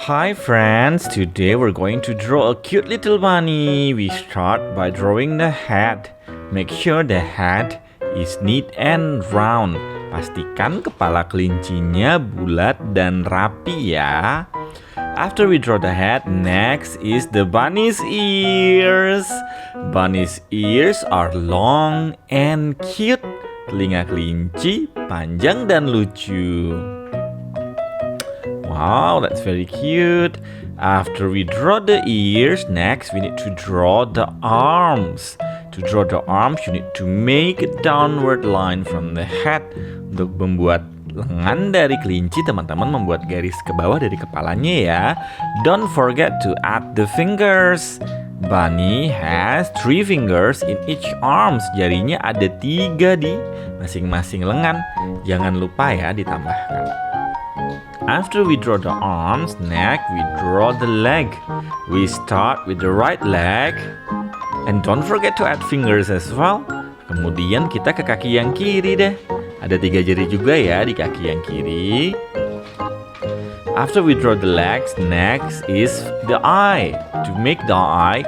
Hi friends, today we're going to draw a cute little bunny. We start by drawing the head. Make sure the head is neat and round. Pastikan kepala kelincinya bulat dan rapi ya. After we draw the head, next is the bunny's ears. Bunny's ears are long and cute. Telinga kelinci panjang dan lucu. Wow, that's very cute. After we draw the ears, next we need to draw the arms. To draw the arms, you need to make a downward line from the head. Untuk membuat lengan dari kelinci, teman-teman membuat garis ke bawah dari kepalanya ya. Don't forget to add the fingers. Bunny has 3 fingers in each arms. Jarinya ada 3 di masing-masing lengan. Jangan lupa ya ditambahkan. After we draw the arms, next we draw the leg. We start with the right leg. And don't forget to add fingers as well. Kemudian kita ke kaki yang kiri deh. Ada 3 jari juga ya di kaki yang kiri. After we draw the legs, next is the eye. To make the eye,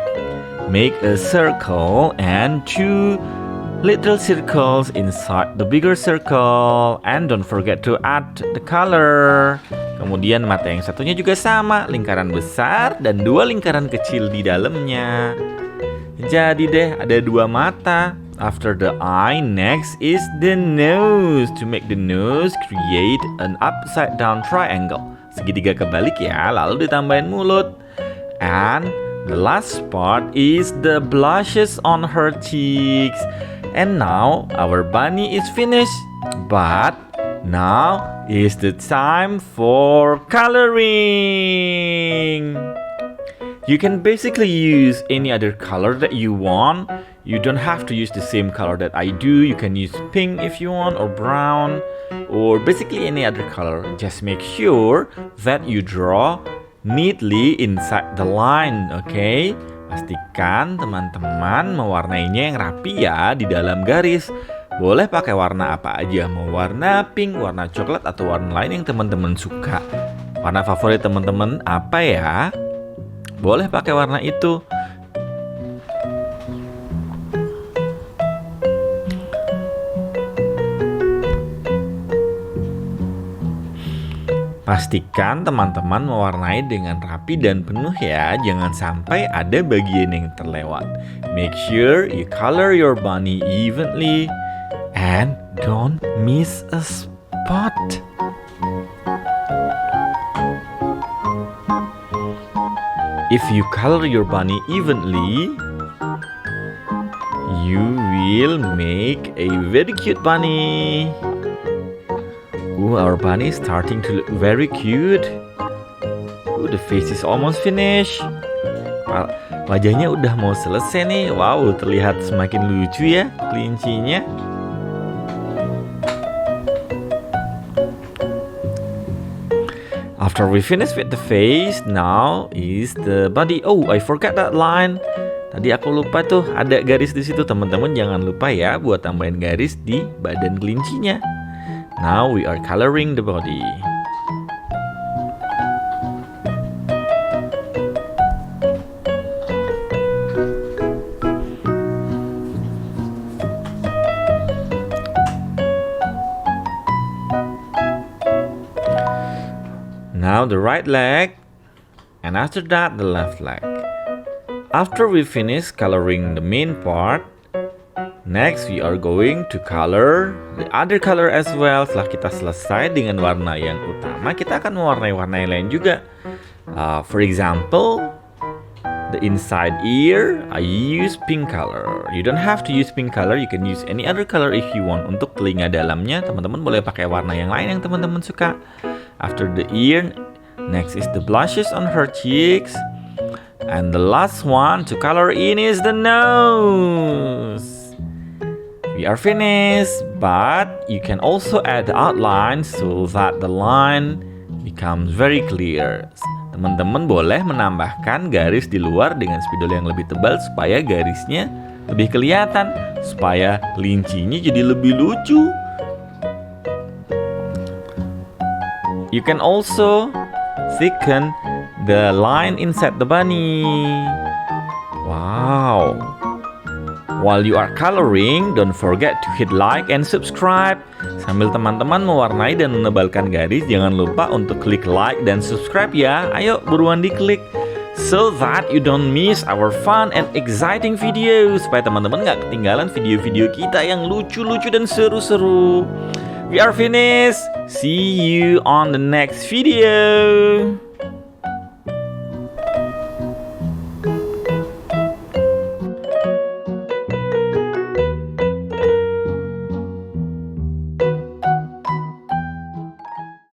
make a circle and 2 little circles inside the bigger circle. And don't forget to add the color. Kemudian mata yang satunya juga sama, lingkaran besar dan 2 lingkaran kecil di dalamnya. Jadi deh ada 2 mata. After the eye, next is the nose. To make the nose, create an upside down triangle. Segitiga kebalik ya, lalu ditambahin mulut. And the last part is the blushes on her cheeks. And now our bunny is finished. But now is the time for coloring. You can basically use any other color that you want. You don't have to use the same color that I do. You can use pink if you want, or brown, or basically any other color. Just make sure that you draw neatly inside the line, okay? Pastikan teman-teman mewarnainya yang rapi ya di dalam garis. Boleh pakai warna apa aja, mau warna pink, warna coklat, atau warna lain yang teman-teman suka. Warna favorit teman-teman apa ya? Boleh pakai warna itu. Pastikan teman-teman mewarnai dengan rapi dan penuh ya. Jangan sampai ada bagian yang terlewat. Make sure you color your bunny evenly and don't miss a spot. If you color your bunny evenly, you will make a very cute bunny. Our bunny is starting to look very cute. The face is almost finished. Wajahnya udah mau selesai nih. Wow, terlihat semakin lucu ya kelincinya. After we finish with the face, now is the body. Oh, I forgot that line. Tadi aku lupa tuh ada garis di situ. Teman-teman jangan lupa ya buat tambahin garis di badan kelincinya. Now we are coloring the body. Now the right leg, and after that the left leg. After we finish coloring the main part, next we are going to color the other color as well. Setelah kita selesai dengan warna yang utama, kita akan mewarnai warna yang lain juga. For example, the inside ear, I use pink color. You don't have to use pink color, you can use any other color if you want. Untuk telinga dalamnya, teman-teman boleh pakai warna yang lain yang teman-teman suka. After the ear, next is the blushes on her cheeks. And the last one to color in is the nose. We are finished, but you can also add the outline so that the line becomes very clear. Teman-teman boleh menambahkan garis di luar dengan spidol yang lebih tebal supaya garisnya lebih kelihatan, supaya kelincinya jadi lebih lucu. You can also thicken the line inside the bunny. Wow. While you are coloring, don't forget to hit like and subscribe. Sambil teman-teman mewarnai dan menebalkan garis, jangan lupa untuk klik like dan subscribe ya. Ayo buruan diklik, so that you don't miss our fun and exciting videos. Supaya teman-teman gak ketinggalan video-video kita yang lucu-lucu dan seru-seru. We are finished. See you on the next video.